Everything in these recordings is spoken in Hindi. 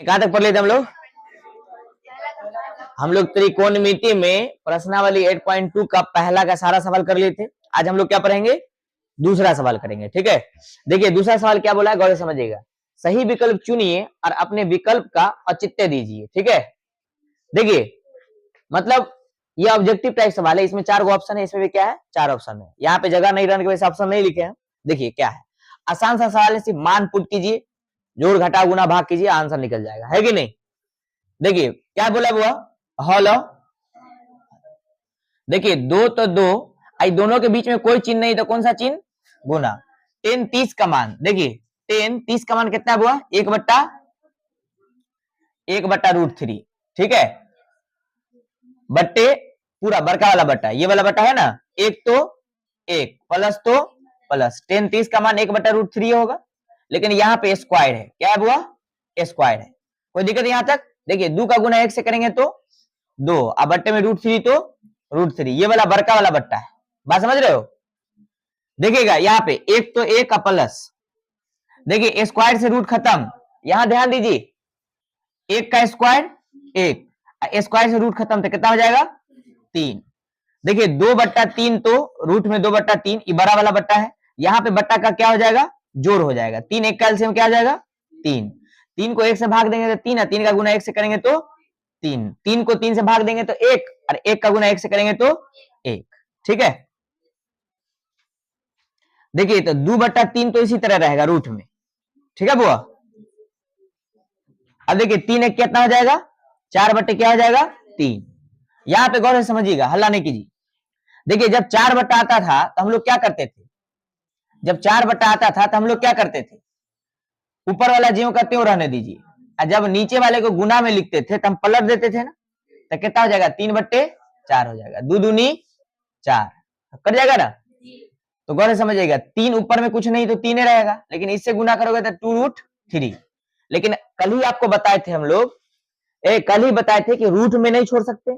कहां तक पढ़ लेते हम लोग त्रिकोणमिति में प्रश्नावली 8.2 का पहला का सारा सवाल कर लिए थे। आज हम लोग क्या पढ़ेंगे, दूसरा सवाल करेंगे। ठीक है, देखिए दूसरा सवाल क्या बोला है, गौर से समझिएगा। सही विकल्प चुनिए और अपने विकल्प का औचित्य दीजिए। ठीक है, देखिए मतलब ये ऑब्जेक्टिव टाइप सवाल है, इसमें 4 ऑप्शन है, इसमें भी क्या है 4 ऑप्शन है। यहाँ पे जगह नहीं रहने की वजह से ऑप्शन नहीं लिखे हैं। देखिए क्या है, आसान सा सवाल है, सिर्फ मान पुट कीजिए, जोड़ घटा गुना भाग कीजिए, आंसर निकल जाएगा, है कि नहीं। देखिए क्या बोला हुआ, हॉलो, देखिए 2 तो 2, आई दोनों के बीच में कोई चिन्ह नहीं तो कौन सा चिन्ह, गुना। 10 30 का मान, देखिए 10 30 का मान कितना हुआ, 1/√3। ठीक है, बट्टे पूरा बड़का वाला बट्टा, ये वाला बट्टा है ना, एक तो एक प्लस तो प्लस, 10 30 का मान 1/√3 होगा, लेकिन यहाँ पे स्क्वायर है, क्या हुआ, स्क्वायर है, कोई दिक्कत यहाँ तक। देखिए 2 का गुना 1 से करेंगे तो 2, अब बट्टे में √3 तो √3, ये वाला बड़का वाला बट्टा है, बात समझ रहे हो। देखिएगा यहाँ पे एक तो एक का प्लस, देखिए स्क्वायर से रूट खत्म, यहां ध्यान दीजिए, एक का स्क्वायर एक, स्क्वायर से रूट खत्म तो कितना हो जाएगा 3। देखिए 2/3 तो रूट में 2/3, ये बड़ा वाला बट्टा है, यहाँ पे बट्टा का क्या हो जाएगा, जोड़ हो जाएगा, 3 1 का एलसीएम क्या हो जाएगा 3, 3 को 1 से भाग देंगे तो 3 है, 3 का गुना 1 से करेंगे तो 3, 3 को 3 से भाग देंगे तो 1, और 1 का गुना 1 से करेंगे तो 1। ठीक है, देखिए तो 2/3 तो इसी तरह रहेगा रूट में। ठीक है बुआ, अब देखिए 3 1 कितना हो जाएगा, 4 बट्टे क्या हो जाएगा 3। यहां पे गौर से समझिएगा, हल्ला नहीं कीजिए। देखिए जब 4 बट्टा आता था तो हम लोग क्या करते थे, जब 4 बट्टा आता था तो हम लोग क्या करते थे, ऊपर वाला ज्यों का त्यों रहने दीजिए, और जब नीचे वाले को गुना में लिखते थे तो हम पलट देते थे ना, तो कितना हो जाएगा 3/4 हो जाएगा, 2 दूनी 4 कट जाएगा ना। तो गौर से समझिएगा, 3 ऊपर में कुछ नहीं तो 3 ही रहेगा, लेकिन इससे गुना करोगे तो 2√3। लेकिन कल ही आपको बताए थे हम लोग, कल ही बताए थे कि रूट में नहीं छोड़ सकते,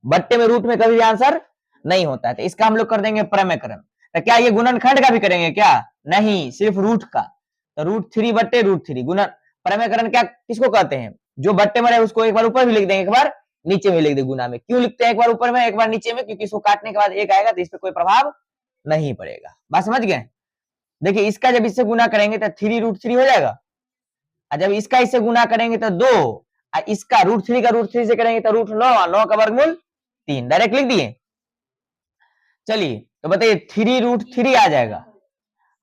बट्टे में रूट में कभी आंसर नहीं होता है, तो इसका हम लोग कर देंगे प्रमेयकरण। तो क्या ये गुणनखंड का भी करेंगे क्या, नहीं, सिर्फ रूट का, तो √3/√3 गुणन। प्रमेयकरण क्या किसको कहते हैं, जो बट्टे में रहे उसको एक बार ऊपर भी लिख देंगे, एक बार नीचे में लिख दे गुना में। क्यों लिखते हैं एक बार ऊपर में एक बार नीचे में, क्योंकि इसको काटने के बाद एक आएगा तो इस पर कोई प्रभाव नहीं पड़ेगा, बात समझ गए। देखिए इसका जब इससे गुना करेंगे तो 3√3 हो जाएगा, और जब इसका इससे गुना करेंगे तो 2, और इसका √3 का √3 से करेंगे तो √9, 9 का वर्गमूल 3, डायरेक्ट लिख दिए। चलिए तो बताइए 3√3 आ जाएगा,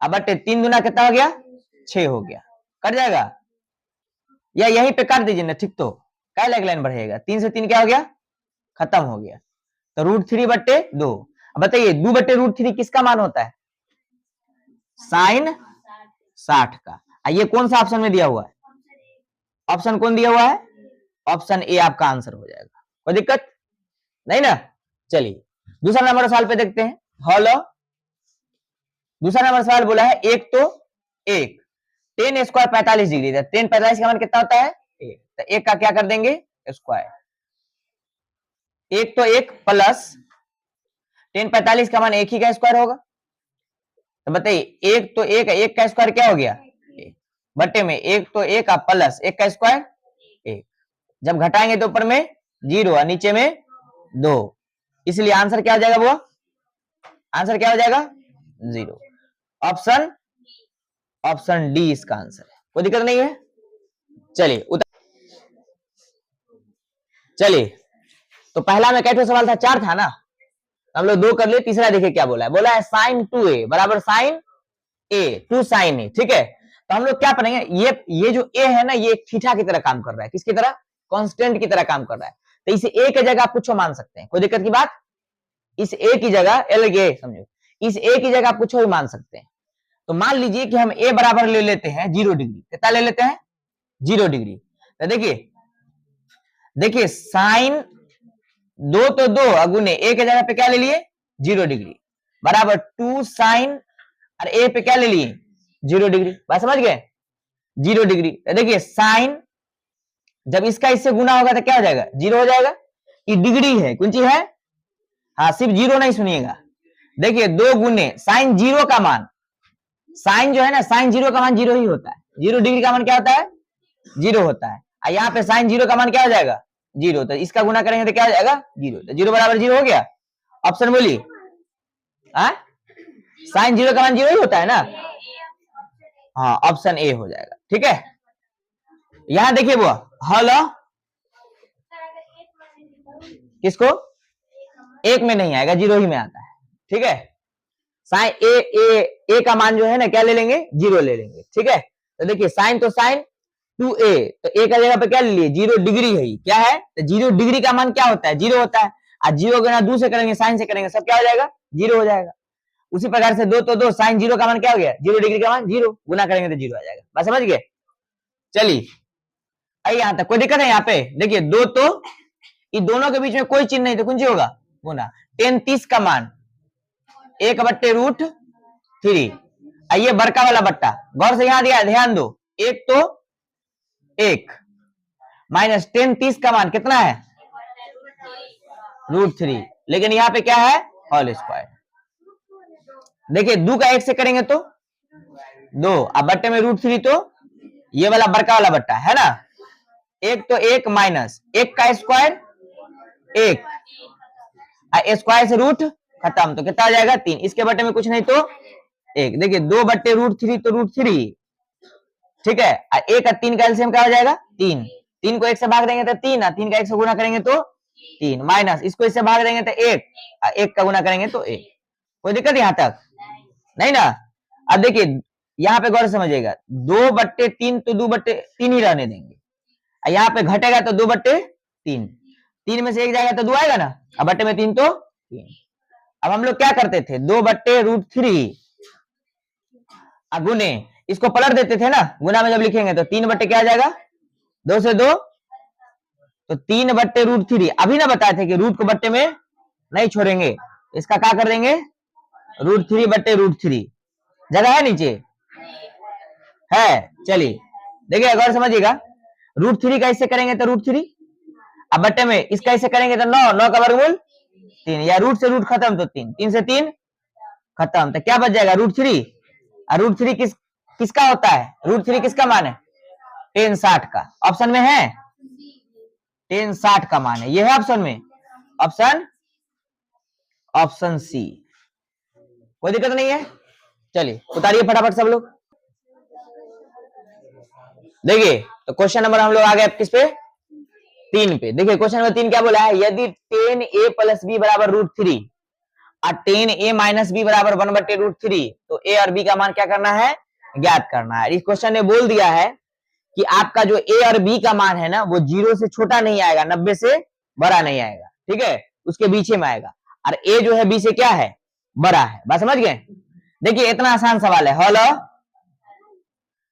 अब बटे 3 गुना कितना हो गया 6 हो गया, कट जाएगा, या यहीं पे काट दीजिए ना, ठीक तो क्या लग लाइन बढ़ेगा, 3 से 3 क्या हो गया खत्म हो गया, तो √3/2। अब बताइए 2/√3 किसका मान होता है, साइन 60 का। ये कौन सा ऑप्शन में दिया हुआ है, ऑप्शन कौन दिया हुआ है, ऑप्शन ए आपका आंसर हो जाएगा, कोई दिक्कत नहीं ना। चलिए दूसरा नंबर सवाल पे देखते हैं। हॉलो, दूसरा नंबर सवाल बोला है एक तो एक, 10 स्क्वायर 45 डिग्री, 10 45 का मान कितना होता है 1, तो 1 का क्या कर देंगे स्क्वायर, एक तो एक प्लस 10 45 का मान 1 ही का स्क्वायर होगा, तो बताइए एक तो एक का स्क्वायर क्या हो गया 1, बट्टे में एक तो एक का प्लस 1 का स्क्वायर 1, जब घटाएंगे तो ऊपर में 0 और नीचे में 2, इसलिए आंसर क्या हो जाएगा वो, आंसर क्या हो जाएगा 0। ऑप्शन डी इसका आंसर है, कोई दिक्कत नहीं है। चलिए तो पहला में कैसे सवाल था 4 था ना, हम लोग 2 कर लिए, तीसरा देखिए क्या बोला है, बोला है sin 2a बराबर sin a 2 sin a। ठीक है, तो हम लोग क्या पढ़ेंगे, ये जो a है ना, ये थीटा की तरह काम कर रहा है, किसकी तरह, कांस्टेंट की तरह काम कर रहा है, तो इसे a की जगह आप कुछ मान सकते हैं, कोई दिक्कत की बात, इस a की जगह समझो, इस a की जगह आप कुछ भी मान सकते हैं। तो मान लीजिए कि हम a बराबर ले लेते हैं 0 डिग्री, कितना ले लेते हैं 0 डिग्री, तो देखिए साइन 2 तो 2 अगुने a के जगह पे क्या ले लिए 0 डिग्री बराबर 2 साइन, और a पे क्या ले लिए 0 डिग्री, बात समझ गए 0 डिग्री। तो देखिए साइन जब इसका इससे गुना होगा तो क्या हो जाएगा 0 हो जाएगा, ये डिग्री है कौन सी है, हाँ सिर्फ 0 नहीं सुनिएगा, देखिए 2 गुने साइन 0 का मान, साइन जो है ना साइन 0 का मान 0 ही होता है, 0 डिग्री का मान क्या होता है 0 होता है, और यहाँ पे साइन जीरो का मान क्या हो जाएगा, जीरो। तो इसका गुना करेंगे तो क्या हो जाएगा, जीरो। तो जीरो बराबर जीरो हो गया। ऑप्शन बोलिए, साइन जीरो का मान जीरो ही होता है ना। हाँ, ऑप्शन ए हो जाएगा। ठीक है, यहां देखिए बुआ, हेलो किसको, एक में नहीं आएगा, जीरो ही में आता है। ठीक है, साइन ए का मान जो है ना क्या ले लेंगे, जीरो ले लेंगे। ठीक है, तो देखिए साइन तो साइन 2a, तो a का जगह पे क्या ले लिए, जीरो डिग्री है, क्या है, तो जीरो डिग्री का मान क्या होता है, जीरो होता है। और जीरो गुना 2 से करेंगे, साइन से करेंगे, सब क्या हो जाएगा, जीरो हो जाएगा। उसी प्रकार से 2 तो 2, साइन जीरो का मान क्या हो गया, जीरो डिग्री का मान जीरो, गुना करेंगे तो जीरो आ जाएगा। बस समझ गए। चलिए आइए यहां तक, कोई दिक्कत है यहाँ पे। देखिए दो तो इन दोनों के बीच में कोई चिन्ह नहीं, तो कुंजी होगा गुना। 10 30 का मान 1/√3। आइए बड़का वाला बट्टा, गौर से यहां दिया, ध्यान दो, एक तो एक माइनस 10 30 का मान कितना है, √3, लेकिन यहाँ पे क्या है, होल स्क्वायर। देखिए 2 का 1 से करेंगे तो 2, अब बट्टे में √3, तो ये वाला बड़का वाला बट्टा है ना, एक तो एक माइनस एक का स्क्वायर एक, स्क्वायर से रूट खत्म, तो कितना आ जाएगा, 3। इसके बट्टे में कुछ नहीं तो एक। देखिए 2/√3 तो √3, ठीक है, एक और 3 का एलसीएम क्या हो जाएगा, 3। 3 को 1 से भाग देंगे तो 3, 3 का 1 से गुना करेंगे तो 3, माइनस इसको इससे भाग देंगे तो 1, 1 का गुना करेंगे तो 1। कोई दिक्कत यहां तक नहीं ना। अब देखिए यहाँ पे गौर से समझिएगा, 2/3 तो 2/3 ही रहने देंगे, यहाँ पे घटेगा तो 2/3, 3 में से 1 जाएगा तो 2 आएगा ना, अब बट्टे में 3 तो 3। अब हम लोग क्या करते थे, 2/√3 गुने, इसको पलट देते थे ना, गुना में जब लिखेंगे तो 3 बट्टे क्या आ जाएगा, 2 से 2, तो 3/√3। अभी ना बताए थे कि रूट को बट्टे में नहीं छोड़ेंगे, इसका क्या कर देंगे, √3/√3, जगह है नीचे है। चलिए देखिए अगर समझिएगा, √3 का इससे करेंगे तो √3, अब बट्टे में इसका इससे करेंगे तो 9, 9 का वर्गमूल 3, या रूट से रूट खत्म तो 3, 3 से 3 खत्म, तो क्या बच जाएगा, √3। और √3 किसका होता है, √3 किसका मान है, tan 60 का। ऑप्शन में है tan 60 का मान है, ये है ऑप्शन में, ऑप्शन सी। कोई दिक्कत नहीं है। चलिए उतारिए फटाफट सब लोग। देखिए तो क्वेश्चन नंबर हम लोग आ गए किस पे, 3 पे। देखिए क्वेश्चन नंबर 3 क्या बोला है, यदि tan a + b = √3 और tan a - b = 1/√3, तो a और b का मान क्या करना है, ज्ञात करना है। इस क्वेश्चन ने बोल दिया है कि आपका जो a और b का मान है ना, वो 0 से छोटा नहीं आएगा, 90 से बड़ा नहीं आएगा, ठीक है, उसके बीच में आएगा, और a जो है b से क्या है, बड़ा है। बात समझ गए। देखिए इतना आसान सवाल है, हेलो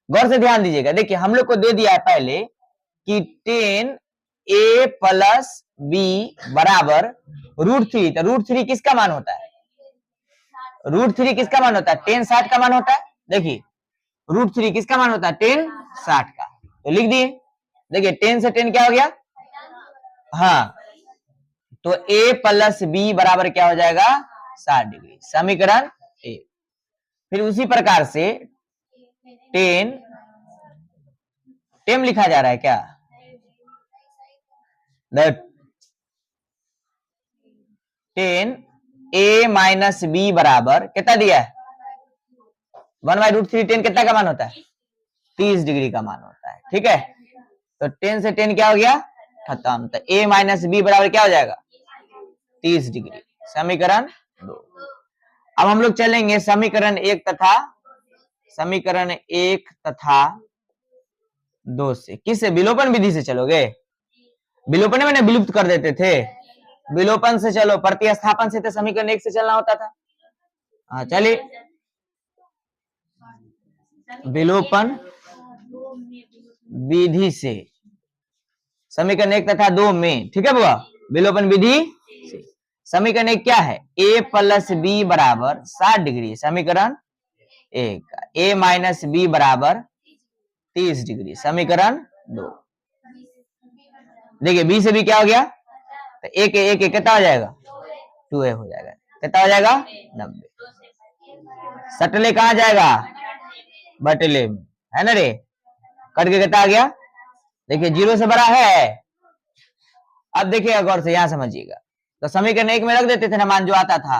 गौर से ध्यान दीजिएगा। देखिए हम लोग को दे दिया है पहले कि tan a + b = √3, तो √3 किसका मान होता है, √3 किसका मान होता है, tan 60 का मान होता है। देखिए √3 किसका मान होता है, tan 60 का, तो लिख दिए। देखिए tan से tan क्या हो गया, हाँ, तो a + b बराबर क्या हो जाएगा, 60 डिग्री, समीकरण 1। फिर उसी प्रकार से tan लिखा जा रहा है क्या, tan a - b बराबर कितना दिया है, 1/√3। tan कितना का मान होता है, 30 डिग्री का मान होता है, ठीक है। तो tan से tan क्या हो गया, खत्म, तो a - b बराबर क्या हो जाएगा, 30 डिग्री, समीकरण 2। अब हम लोग चलेंगे समीकरण 1 तथा 2 से। किससे, विलोपन विधि से चलोगे, विलोपन में विलुप्त कर देते थे, विलोपन से चलो, प्रतिस्थापन से तो समीकरण 1 से चलना होता था। हाँ चलिए, विलोपन विधि से समीकरण 1 तथा 2 में, ठीक है बुआ, विलोपन विधि से समीकरण 1 क्या है, a + b = 60 डिग्री, समीकरण 1, a - b = 30 डिग्री, समीकरण 2। देखिए b से b क्या हो गया, तो एक कितना हो जाएगा, 2a हो जाएगा, कितना हो जाएगा, 90। सटले कहा जाएगा, बटले में, है ना रे, कट के कितना आ गया, देखिए 0 से बड़ा है। अब देखिएगा गौर से, यहां समझिएगा, तो समीकरण 1 में रख देते थे ना मान जो आता था,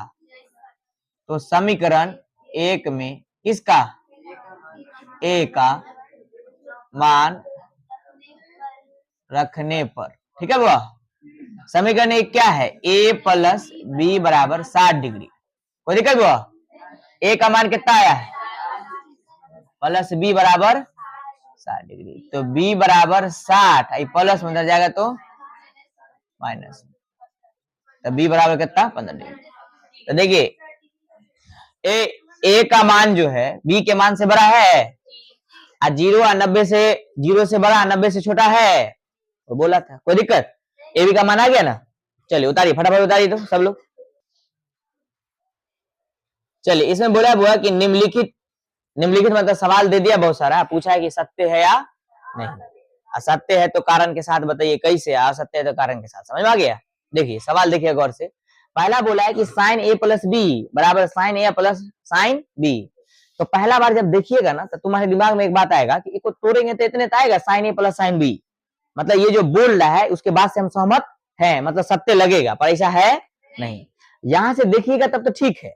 तो समीकरण 1 में किसका, ए का मान रखने पर, ठीक है बुआ। समीकरण 1 क्या है, a प्लस बी बराबर 60 डिग्री। कोई दिक्कत बुआ? ए का मान कितना आया है, प्लस बी बराबर 60 डिग्री, तो बी बराबर 60, प्लस में अंदर जाएगा तो माइनस, तो बी बराबर कितना 15 डिग्री। तो देखिए ए का मान जो है बी के मान से बड़ा है, और 0 से बड़ा 90 से छोटा है, तो बोला था। कोई दिक्कत? ए बी का मान आ गया ना, चलिए उतारिए फटाफट उतारिए तो सब लोग। चलिए इसमें बोला हुआ कि निम्नलिखित मतलब सवाल दे दिया बहुत सारा, पूछा है कि सत्य है या नहीं। असत्य है तो कारण के साथ बताइए कैसे, असत्य है तो कारण के साथ। समझ में आ गया? देखिए सवाल देखिए गौर से। पहला बोला है कि साइन ए प्लस बी बराबर साइन ए प्लस साइन बी। तो पहला बार जब देखिएगा ना तो तुम्हारे दिमाग में एक बात आएगा कि इसको तोड़ेंगे तो इतने आएगा साइन ए प्लस साइन बी, मतलब ये जो बोल रहा है उसके बाद से हम सहमत हैं, मतलब सत्य लगेगा, पर ऐसा है नहीं। यहां से देखिएगा तब तो ठीक है,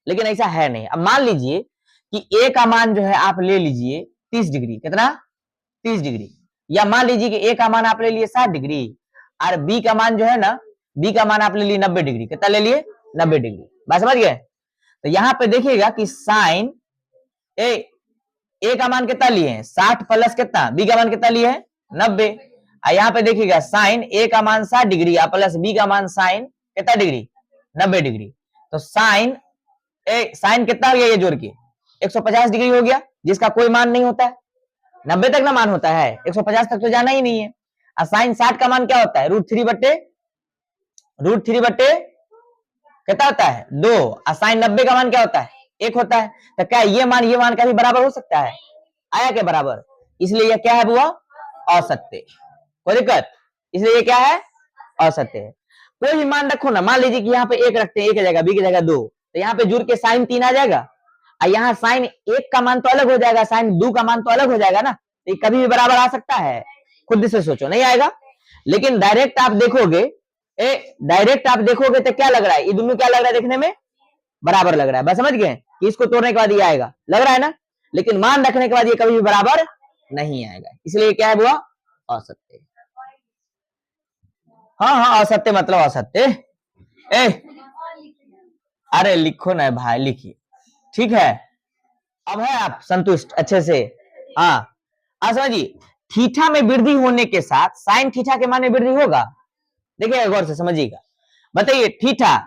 लेकिन ऐसा है नहीं। अब मान लीजिए कि ए का मान जो है आप ले लीजिए 30 डिग्री, कितना 30 डिग्री, या मान लीजिए कि ए का मान आप ले लिए 60 डिग्री, और बी का मान जो है ना, बी का मान आप ले लिए 90 डिग्री। कितना ले लिए 90 डिग्री, बात समझ गए? तो यहाँ पे देखिएगा कि साइन ए का मान कितना लिए हैं 60 प्लस कितना बी का मान कितना लिए हैं 90, और यहाँ पे देखिएगा साइन ए का मान 60 डिग्री प्लस बी का मान साइन कितना डिग्री 90 डिग्री। तो साइन कितना हो गया ये जोड़ के 150 डिग्री हो गया, जिसका कोई मान नहीं होता है, 90 तक ना मान होता है, 150 तक तो जाना ही नहीं है। और साइन 60 का मान क्या होता है, √3 बट्टे कितना होता है 2, और साइन 90 का मान क्या होता है 1 होता है। तो क्या ये मान का भी बराबर हो सकता है, आया के बराबर, इसलिए यह क्या है बुआ, असत्य। कोई दिक्कत? इसलिए ये क्या है, असत्य है। कोई भी मान रखो ना, मान लीजिए कि यहाँ पे 1 रखते हैं, ए की जगह बी की जगह 2, तो यहाँ पे जुड़ के साइन 3 आ जाएगा, और यहाँ साइन 1 का मान तो अलग हो जाएगा, साइन 2 का मान तो अलग हो जाएगा ना, तो ये कभी भी बराबर आ सकता है, खुद से सोचो, नहीं आएगा। लेकिन डायरेक्ट आप देखोगे तो क्या लग रहा है, ये दोनों क्या लग रहा है देखने में, बराबर लग रहा है। बस समझ गए कि इसको तोड़ने के बाद ये आएगा, लग रहा है ना, लेकिन मान रखने के बाद ये कभी भी बराबर नहीं आएगा, इसलिए क्या है बुआ, असत्य। हाँ असत्य मतलब असत्य। अरे लिखो ना भाई, लिखिए, ठीक है। अब है आप संतुष्ट अच्छे से? हाँ समझिए, थीटा में वृद्धि होने के साथ साइन थीटा के मान में वृद्धि होगा। देखिए गौर से समझिएगा, बताइए थीटा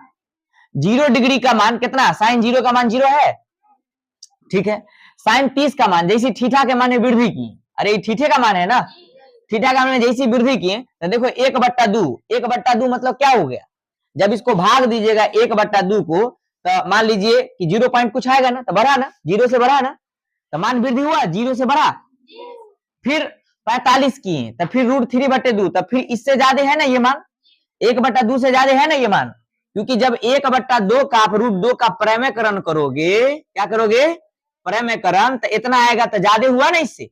0 डिग्री का मान कितना, साइन 0 का मान 0 है, ठीक है। साइन 30 का मान जैसे थीटा के मान में वृद्धि की, अरे थीटे का मान है ना, थीटा का मान जैसी वृद्धि की तो देखो 1/2 मतलब क्या हो गया, जब इसको भाग दीजिएगा 1/2 को, तो मान लीजिए कि 0 पॉइंट कुछ आएगा ना, तो बढ़ा ना, 0 से बढ़ा ना, तो मान वृद्धि हुआ, 0 से बढ़ा, फिर 45 किए, तो फिर √3/2, तो फिर इससे ज्यादा है ना ये मान, 1/2 से ज्यादा है ना ये मान, क्योंकि जब 1/2 का आप √2 का प्रमेयकरण करोगे, क्या करोगे, प्रमेयकरण, तो इतना आएगा, तो ज्यादा हुआ ना इससे,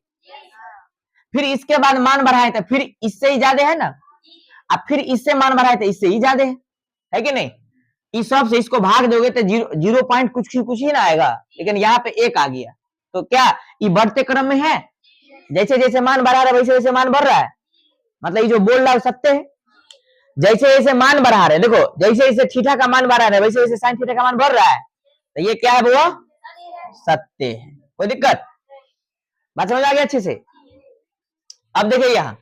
फिर इसके बाद मान बढ़ाए तो फिर इससे ही ज्यादा है ना, अब फिर इससे मान बढ़ाए तो इससे ही ज्यादा है कि नहीं। इस सब से इसको भाग दोगे तो 0 पॉइंट कुछ ही ना आएगा, लेकिन यहाँ पे 1 आ गया, तो क्या ये बढ़ते क्रम में है, जैसे जैसे मान बढ़ा रहा है वैसे वैसे मान बढ़ रहा है, मतलब ये जो बोल रहा है सत्य है। जैसे जैसे मान बढ़ा रहे, देखो जैसे जैसे थीटा का मान बढ़ा रहे वैसे वैसे साइन थीटा का मान बढ़ रहा है, तो ये क्या है वो, सत्य है। कोई दिक्कत, बात समझ आ गया अच्छे से? अब देखिए यहाँ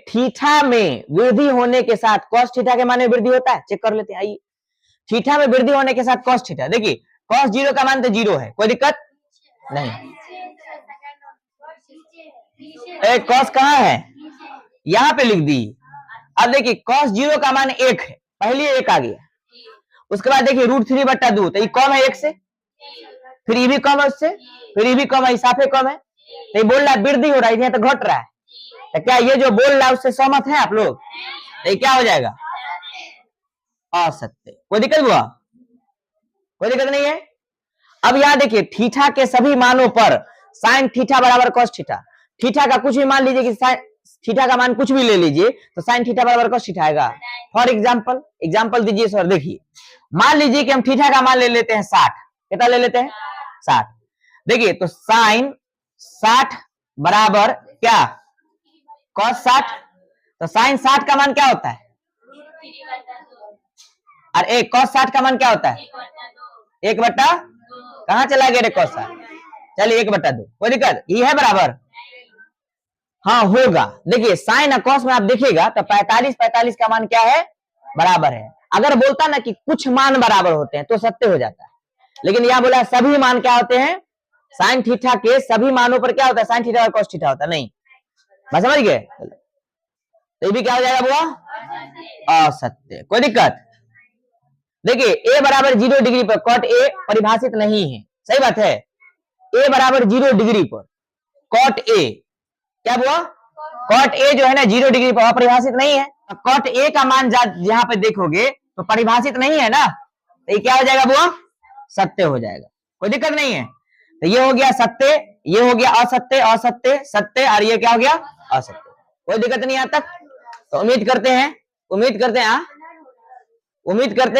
थीटा में वृद्धि होने के साथ कॉस थीटा के मान में वृद्धि होता है, चेक कर लेते हैं। आइए, थीटा में वृद्धि होने के साथ कॉस थीटा, देखिए कॉस 0 का मान तो 0 है, कोई दिक्कत नहीं। कॉस कहाँ है, यहाँ पे लिख दी। अब देखिए कॉस 0 का मान 1 है, पहले 1 आ गया, उसके बाद देखिए √3/2, तो ये कम है 1 से, फिर ये भी कम है उससे, फिर ये भी कम है, साफे कम है, तो ये बोल रहा है वृद्धि हो रहा है, तो घट रहा है, तो क्या ये जो बोल रहा है उससे सहमत है आप लोग, तो ये क्या हो जाएगा, असत्य। कोई दिक्कत हुआ, कोई दिक्कत नहीं है। अब यहां देखिए थीटा के सभी मानों पर साइन थीटा बराबर कॉस थीटा, थीटा का कुछ भी मान लीजिए कि थीटा का मान कुछ भी ले लीजिए तो साइन थीटा बराबर cos थीटा आएगा। फॉर एग्जाम्पल दीजिए सर, देखिए मान लीजिए कि हम थीटा का मान ले लेते हैं 60। कितना ले लेते हैं? 60। देखिए तो साइन 60 बराबर क्या? cos 60। तो साइन 60 का मान क्या होता है? और एक cos 60 का मान क्या होता है? 1/2। कहां चला गया रे cos 60? चलिए 1/2, कोई दिक्कत ये है बराबर? हाँ होगा। देखिए साइन और cos में आप देखिएगा तो 45 का मान क्या है? बराबर है। अगर बोलता ना कि कुछ मान बराबर होते हैं तो सत्य हो जाता है, लेकिन यह बोला सभी मान क्या होते हैं? साइन थीटा के सभी मानों पर क्या होता है? साइन थीटा और cos थीटा होता है। नहीं, बस समझ गए? तो ये भी क्या हो जाएगा बुआ? असत्य। कोई दिक्कत? देखिए a बराबर 0 डिग्री पर cot a परिभाषित नहीं है। सही बात है। a बराबर 0 डिग्री पर cot a क्या हुआ? cot a जो है ना 0 डिग्री पर परिभाषित नहीं है। cot a का मान यहाँ पे देखोगे तो परिभाषित नहीं है ना, तो ये क्या हो जाएगा बुआ? सत्य हो जाएगा। कोई दिक्कत नहीं है। तो ये हो गया सत्य, ये हो गया असत्य, असत्य सत्य, और ये क्या हो गया? असत्य। कोई दिक्कत नहीं यहाँ तक? तो उम्मीद करते हैं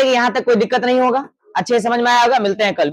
कि यहाँ तक कोई दिक्कत नहीं होगा, अच्छे समझ में आया होगा। मिलते हैं कल।